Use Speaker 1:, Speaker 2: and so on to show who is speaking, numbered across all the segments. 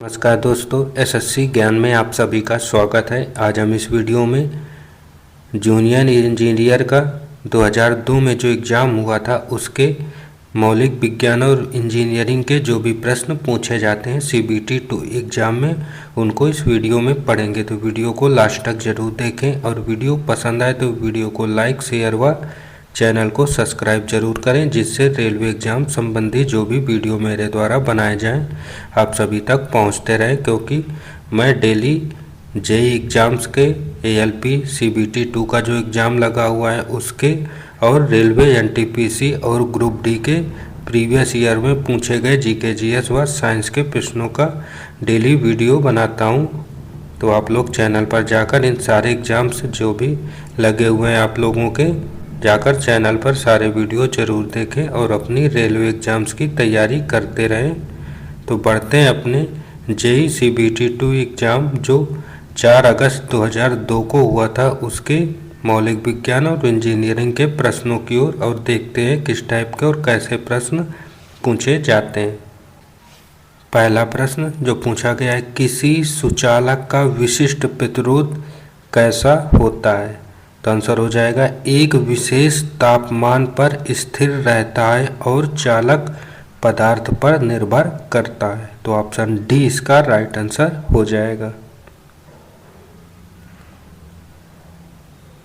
Speaker 1: नमस्कार दोस्तों, एसएससी ज्ञान में आप सभी का स्वागत है। आज हम इस वीडियो में जूनियर इंजीनियर का 2002 में जो एग्ज़ाम हुआ था उसके मौलिक विज्ञान और इंजीनियरिंग के जो भी प्रश्न पूछे जाते हैं CBT 2 एग्ज़ाम में, उनको इस वीडियो में पढ़ेंगे। तो वीडियो को लास्ट तक ज़रूर देखें और वीडियो पसंद आए तो वीडियो को लाइक, शेयर व चैनल को सब्सक्राइब जरूर करें, जिससे रेलवे एग्ज़ाम संबंधी जो भी वीडियो मेरे द्वारा बनाए जाएं आप सभी तक पहुंचते रहें, क्योंकि मैं डेली जेईई एग्ज़ाम्स के ALP CBT 2 का जो एग्ज़ाम लगा हुआ है उसके और रेलवे NTPC और ग्रुप डी के प्रीवियस ईयर में पूछे गए GK GS व साइंस के प्रश्नों का डेली वीडियो बनाता हूं। तो आप लोग चैनल पर जाकर इन सारे एग्ज़ाम्स जो भी लगे हुए हैं आप लोगों के, जाकर चैनल पर सारे वीडियो ज़रूर देखें और अपनी रेलवे एग्ज़ाम्स की तैयारी करते रहें। तो बढ़ते हैं अपने जेईई CBT 2 एग्ज़ाम जो 4 अगस्त 2002 को हुआ था उसके मौलिक विज्ञान और इंजीनियरिंग के प्रश्नों की ओर और देखते हैं किस टाइप के और कैसे प्रश्न पूछे जाते हैं। पहला प्रश्न जो पूछा गया है, किसी सुचालक का विशिष्ट प्रतिरोध कैसा होता है? तो आंसर हो जाएगा, एक विशेष तापमान पर स्थिर रहता है और चालक पदार्थ पर निर्भर करता है। तो ऑप्शन डी इसका राइट आंसर हो जाएगा।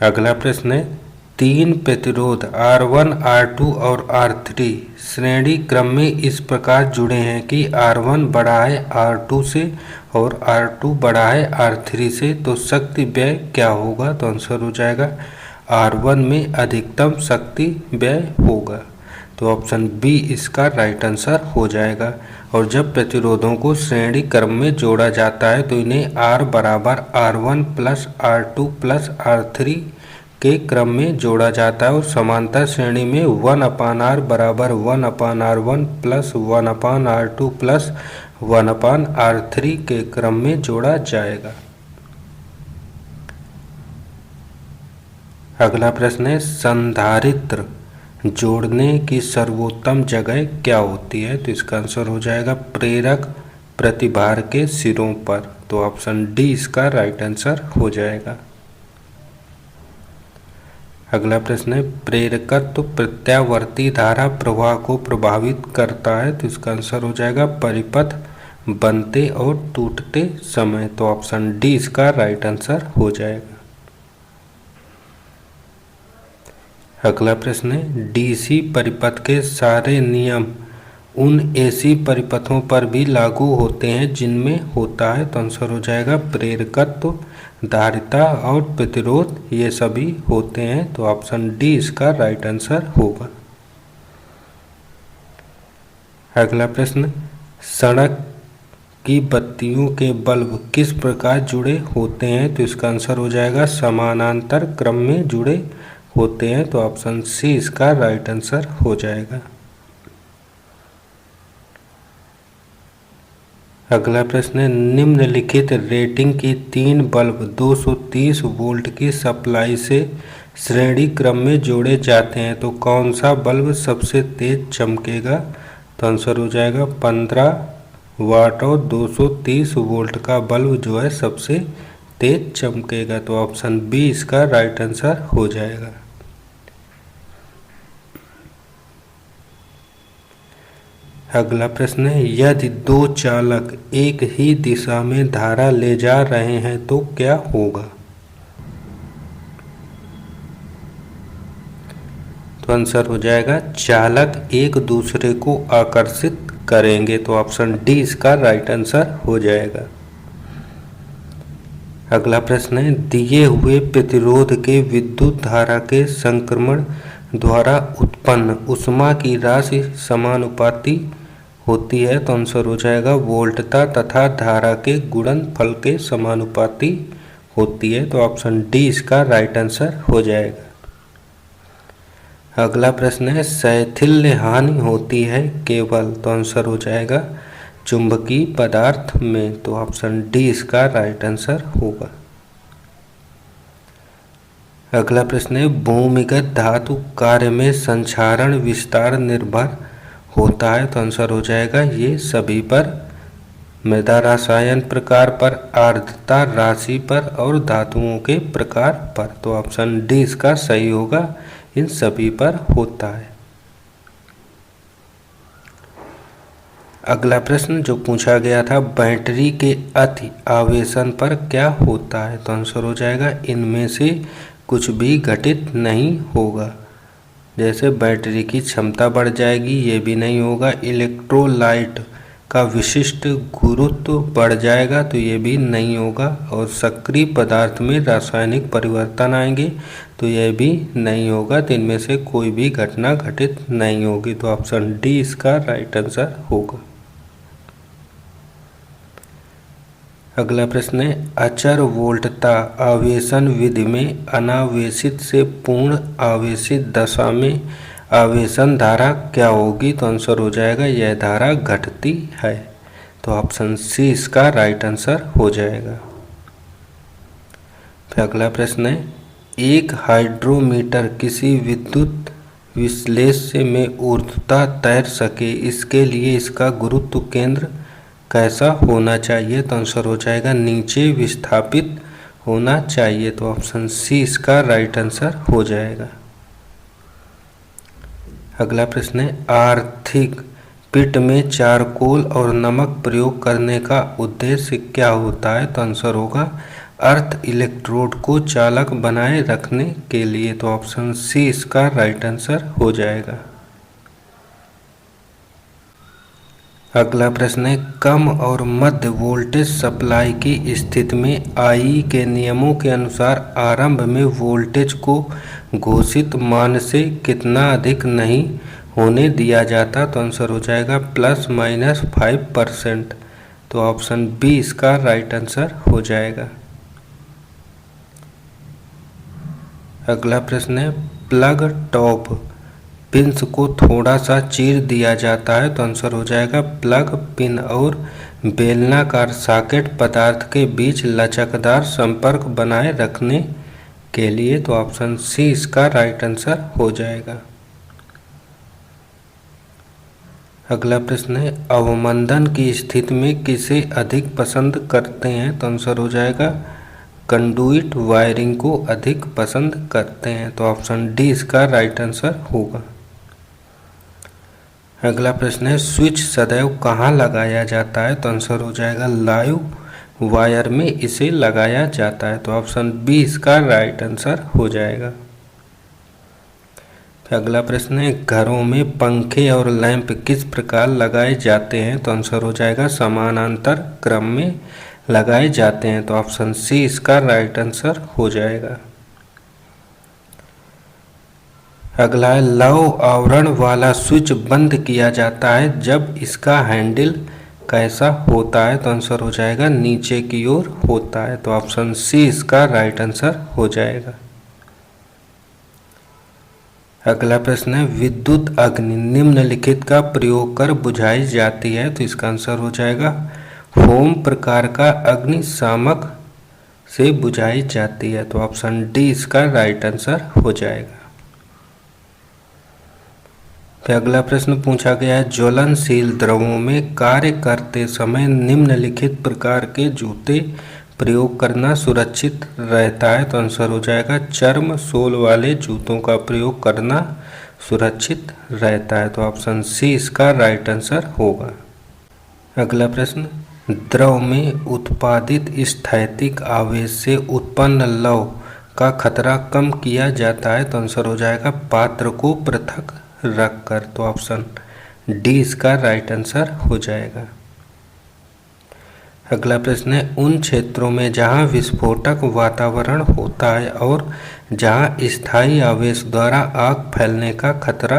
Speaker 1: अगला प्रश्न है, तीन प्रतिरोध R1, R2 और R3 श्रेणी क्रम में इस प्रकार जुड़े हैं कि R1 बड़ा है R2 से और R2 बड़ा है R3 से, तो शक्ति व्यय क्या होगा? तो आंसर हो जाएगा R1 में अधिकतम शक्ति व्यय होगा। तो ऑप्शन बी इसका राइट आंसर हो जाएगा। और जब प्रतिरोधों को श्रेणी क्रम में जोड़ा जाता है तो इन्हें R बराबर R1 plus R2 plus R3 के क्रम में जोड़ा जाता है और समांतर श्रेणी में 1/R बराबर 1/R1 plus 1/R2 plus 1/R3 के क्रम में जोड़ा जाएगा। अगला प्रश्न है, संधारित्र जोड़ने की सर्वोत्तम जगह क्या होती है? तो इसका आंसर हो जाएगा प्रेरक प्रतिभार के सिरों पर। तो ऑप्शन डी इसका राइट आंसर हो जाएगा। अगला प्रश्न है, प्रेरकत्व प्रत्यावर्ती धारा प्रवाह को प्रभावित करता है। तो इसका आंसर हो जाएगा परिपथ बनते और टूटते समय। तो ऑप्शन डी इसका राइट आंसर हो जाएगा। अगला प्रश्न है, DC परिपथ के सारे नियम उन AC परिपथों पर भी लागू होते हैं जिनमें होता है। तो आंसर हो जाएगा प्रेरकत्व, धारिता और प्रतिरोध, ये सभी होते हैं। तो ऑप्शन डी इसका राइट आंसर होगा। अगला प्रश्न, सड़क की बत्तियों के बल्ब किस प्रकार जुड़े होते हैं? तो इसका आंसर हो जाएगा समानांतर क्रम में जुड़े होते हैं। तो ऑप्शन सी इसका राइट आंसर हो जाएगा। अगला प्रश्न है, निम्नलिखित रेटिंग की 3 बल्ब 230 वोल्ट की सप्लाई से श्रेणी क्रम में जोड़े जाते हैं, तो कौन सा बल्ब सबसे तेज चमकेगा? तो आंसर हो जाएगा 15 वाट और 230 वोल्ट का बल्ब जो है सबसे तेज चमकेगा। तो ऑप्शन बी इसका राइट आंसर हो जाएगा। अगला प्रश्न है, यदि दो चालक एक ही दिशा में धारा ले जा रहे हैं तो क्या होगा? तो आंसर हो जाएगा चालक एक दूसरे को आकर्षित करेंगे। तो ऑप्शन डी इसका राइट आंसर हो जाएगा। अगला प्रश्न है, दिए हुए प्रतिरोध के विद्युत धारा के संक्रमण द्वारा उत्पन्न ऊष्मा की राशि समानुपाती होती है। तो आंसर हो जाएगा वोल्टता तथा धारा के गुणनफल के समानुपाती होती है। तो ऑप्शन डी इसका राइट आंसर हो जाएगा। अगला प्रश्न है, शैथिल्य हानि होती है केवल, तो आंसर हो जाएगा चुंबकीय पदार्थ में। तो ऑप्शन डी इसका राइट आंसर होगा। अगला प्रश्न है, भूमिगत धातु कार्य में संक्षारण विस्तार निर्भर होता है। तो आंसर हो जाएगा ये सभी पर मृदा रसायन प्रकार पर, आर्द्रता राशि पर और धातुओं के प्रकार पर। तो ऑप्शन डी इसका सही होगा, इन सभी पर होता है। अगला प्रश्न जो पूछा गया था, बैटरी के अति आवेशन पर क्या होता है? तो आंसर हो जाएगा इनमें से कुछ भी घटित नहीं होगा। जैसे बैटरी की क्षमता बढ़ जाएगी, ये भी नहीं होगा। इलेक्ट्रोलाइट का विशिष्ट गुरुत्व बढ़ जाएगा, तो ये भी नहीं होगा। और सक्रिय पदार्थ में रासायनिक परिवर्तन आएंगे, तो यह भी नहीं होगा। तो इनमें से कोई भी घटना घटित नहीं होगी। तो ऑप्शन डी इसका राइट आंसर होगा। अगला प्रश्न है, अचर वोल्टता आवेशन विधि में अनावेशित से पूर्ण आवेशित दशा में आवेशन धारा क्या होगी? तो आंसर हो जाएगा यह धारा घटती है। तो ऑप्शन सी इसका राइट आंसर हो जाएगा। फिर अगला प्रश्न है, एक हाइड्रोमीटर किसी विद्युत विश्लेष्य में ऊर्ध्वता तैर सके, इसके लिए इसका गुरुत्व केंद्र कैसा होना चाहिए? तो आंसर हो जाएगा नीचे विस्थापित होना चाहिए। तो ऑप्शन सी इसका राइट आंसर हो जाएगा। अगला प्रश्न है, आर्थिक पिट में चारकोल और नमक प्रयोग करने का उद्देश्य क्या होता है? तो आंसर होगा अर्थ इलेक्ट्रोड को चालक बनाए रखने के लिए। तो ऑप्शन सी इसका राइट आंसर हो जाएगा। अगला प्रश्न है, कम और मध्य वोल्टेज सप्लाई की स्थिति में आई के नियमों के अनुसार आरंभ में वोल्टेज को घोषित मान से कितना अधिक नहीं होने दिया जाता? तो आंसर हो जाएगा ±5%। तो ऑप्शन बी इसका राइट आंसर हो जाएगा। अगला प्रश्न है, प्लग टॉप पिंस को थोड़ा सा चीर दिया जाता है। तो आंसर हो जाएगा प्लग पिन और बेलनाकार सॉकेट पदार्थ के बीच लचकदार संपर्क बनाए रखने के लिए। तो ऑप्शन सी इसका राइट आंसर हो जाएगा। अगला प्रश्न है, अवमंदन की स्थिति में किसे अधिक पसंद करते हैं? तो आंसर हो जाएगा कंडुइट वायरिंग को अधिक पसंद करते हैं। तो ऑप्शन डी इसका राइट आंसर होगा। अगला प्रश्न है, स्विच सदैव कहाँ लगाया जाता है? तो आंसर हो जाएगा लाइव वायर में इसे लगाया जाता है। तो ऑप्शन बी इसका राइट आंसर हो जाएगा। अगला प्रश्न है, घरों में पंखे और लैंप किस प्रकार लगाए जाते हैं? तो आंसर हो जाएगा समानांतर क्रम में लगाए जाते हैं। तो ऑप्शन सी इसका राइट आंसर हो जाएगा। अगला है, लौह आवरण वाला स्विच बंद किया जाता है जब इसका हैंडल कैसा होता है? तो आंसर हो जाएगा नीचे की ओर होता है। तो ऑप्शन सी इसका राइट आंसर हो जाएगा। अगला प्रश्न है, विद्युत अग्नि निम्नलिखित का प्रयोग कर बुझाई जाती है। तो इसका आंसर हो जाएगा फोम प्रकार का अग्निशामक से बुझाई जाती है। तो ऑप्शन डी इसका राइट आंसर हो जाएगा। फिर अगला प्रश्न पूछा गया है, ज्वलनशील द्रवों में कार्य करते समय निम्नलिखित प्रकार के जूते प्रयोग करना सुरक्षित रहता है? तो आंसर हो जाएगा चर्म सोल वाले जूतों का प्रयोग करना सुरक्षित रहता है। तो ऑप्शन सी इसका राइट आंसर होगा। अगला प्रश्न, द्रव में उत्पादित स्थैतिक आवेश से उत्पन्न लौ का खतरा कम किया जाता है? तो आंसर हो जाएगा पात्र को पृथक रखकर। तो ऑप्शन डी इसका राइट आंसर हो जाएगा। अगला प्रश्न है, उन क्षेत्रों में जहां विस्फोटक वातावरण होता है और जहां स्थायी आवेश द्वारा आग फैलने का खतरा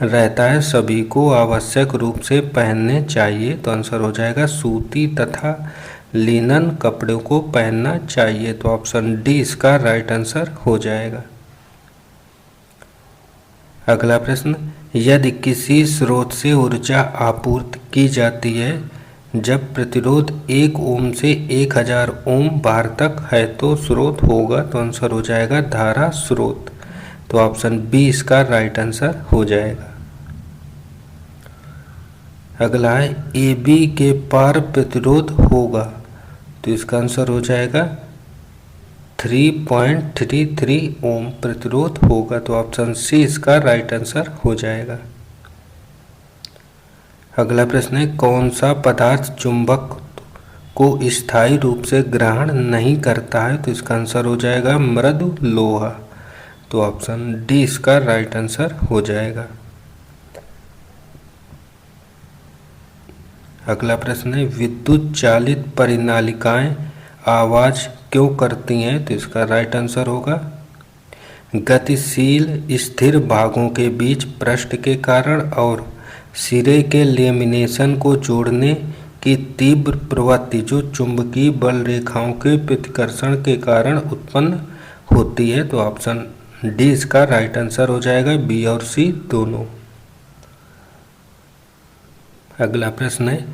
Speaker 1: रहता है सभी को आवश्यक रूप से पहनने चाहिए। तो आंसर हो जाएगा सूती तथा लिनन कपड़ों को पहनना चाहिए। तो ऑप्शन डी इसका राइट आंसर हो जाएगा। अगला प्रश्न, यदि किसी स्रोत से ऊर्जा आपूर्ति की जाती है जब प्रतिरोध 1 ओम से 1000 ओम बार तक है तो स्रोत होगा? तो आंसर हो जाएगा धारा स्रोत। तो ऑप्शन बी इसका राइट आंसर हो जाएगा। अगला है ए बी के पार प्रतिरोध होगा, तो इसका आंसर हो जाएगा 3.33 ओम प्रतिरोध होगा, तो ऑप्शन सी इसका राइट आंसर हो जाएगा। अगला प्रश्न है कौन सा पदार्थ चुंबक को स्थायी रूप से ग्रहण नहीं करता है, तो इसका आंसर हो जाएगा मृदु लोहा, तो ऑप्शन डी इसका राइट आंसर हो जाएगा। अगला प्रश्न है विद्युत चालित परिनालिकाएं आवाज क्यों करती हैं, तो इसका राइट आंसर होगा गतिशील स्थिर भागों के बीच पृष्ठ के कारण और सिरे के लेमिनेशन को जोड़ने की तीव्र प्रवृत्ति जो चुंबकीय बल रेखाओं के प्रतिकर्षण के कारण उत्पन्न होती है, तो ऑप्शन डी इसका राइट आंसर हो जाएगा, बी और सी दोनों। अगला प्रश्न है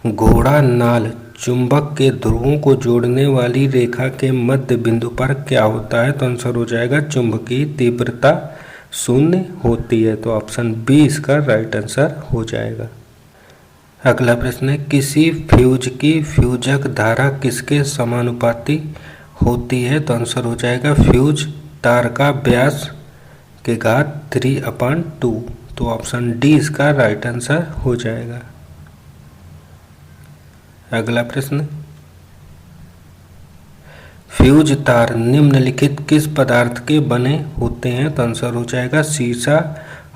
Speaker 1: घोड़ा नाल चुंबक के ध्रुवों को जोड़ने वाली रेखा के मध्य बिंदु पर क्या होता है, तो आंसर हो जाएगा चुंबकीय तीव्रता शून्य होती है, तो ऑप्शन बी इसका राइट आंसर हो जाएगा। अगला प्रश्न है किसी फ्यूज की फ्यूजक धारा किसके समानुपाती होती है, तो आंसर हो जाएगा फ्यूज तार का व्यास के घात 3/2, तो ऑप्शन डी इसका राइट आंसर हो जाएगा। अगला प्रश्न फ्यूज तार निम्नलिखित किस पदार्थ के बने होते हैं, तो आंसर हो जाएगा शीशा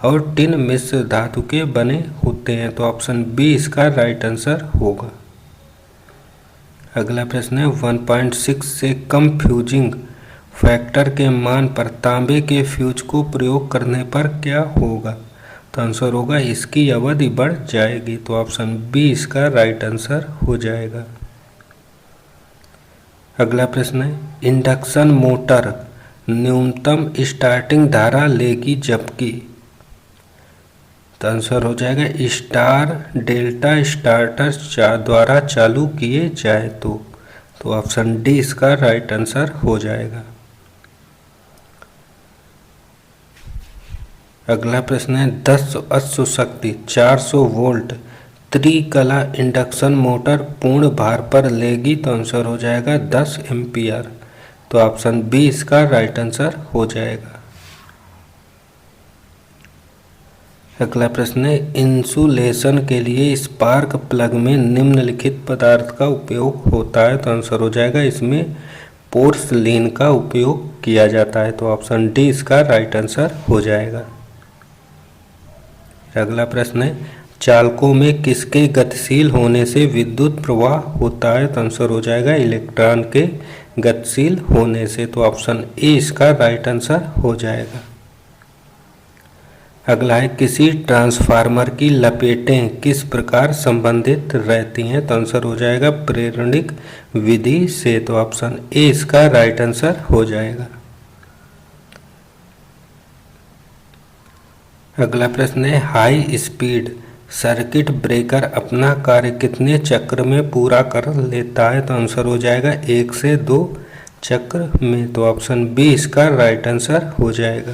Speaker 1: और टिन मिश्र धातु के बने होते हैं, तो ऑप्शन बी इसका राइट आंसर होगा। अगला प्रश्न है 1.6 से कम फ्यूजिंग फैक्टर के मान पर तांबे के फ्यूज को प्रयोग करने पर क्या होगा, तो आंसर होगा इसकी अवधि बढ़ जाएगी, तो ऑप्शन बी इसका राइट आंसर हो जाएगा। अगला प्रश्न है इंडक्शन मोटर न्यूनतम स्टार्टिंग धारा लेगी जबकि, तो आंसर हो जाएगा स्टार डेल्टा स्टार्टर द्वारा चालू किए जाए तो ऑप्शन डी इसका राइट आंसर हो जाएगा। अगला प्रश्न है 10 अश्व शक्ति 400 वोल्ट त्रिकला इंडक्शन मोटर पूर्ण भार पर लेगी, तो आंसर हो जाएगा 10 एम्पियर, तो ऑप्शन बी इसका राइट आंसर हो जाएगा। अगला प्रश्न है इंसुलेशन के लिए स्पार्क प्लग में निम्नलिखित पदार्थ का उपयोग होता है, तो आंसर हो जाएगा इसमें पोर्सलीन का उपयोग किया जाता है, तो ऑप्शन डी इसका राइट आंसर हो जाएगा। अगला प्रश्न है चालकों में किसके गतिशील होने से विद्युत प्रवाह होता है, तो आंसर हो जाएगा इलेक्ट्रॉन के गतिशील होने से, तो ऑप्शन ए इसका राइट आंसर हो जाएगा। अगला है किसी ट्रांसफार्मर की लपेटें किस प्रकार संबंधित रहती हैं, तो आंसर हो जाएगा प्रेरणिक विधि से, तो ऑप्शन ए इसका राइट आंसर हो जाएगा। अगला प्रश्न है हाई स्पीड सर्किट ब्रेकर अपना कार्य कितने चक्र में पूरा कर लेता है, तो आंसर हो जाएगा 1 से 2 चक्र में, तो ऑप्शन बी इसका राइट आंसर हो जाएगा।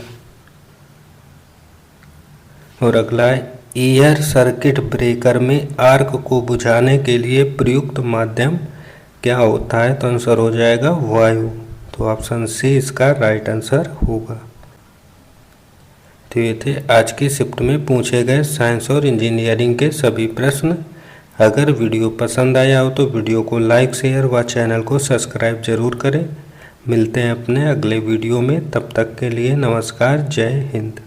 Speaker 1: और अगला है एयर सर्किट ब्रेकर में आर्क को बुझाने के लिए प्रयुक्त माध्यम क्या होता है, तो आंसर हो जाएगा वायु, तो ऑप्शन सी इसका राइट आंसर होगा। तो ये थे आज की शिफ्ट में पूछे गए साइंस और इंजीनियरिंग के सभी प्रश्न। अगर वीडियो पसंद आया हो तो वीडियो को लाइक शेयर व चैनल को सब्सक्राइब जरूर करें। मिलते हैं अपने अगले वीडियो में, तब तक के लिए नमस्कार, जय हिंद।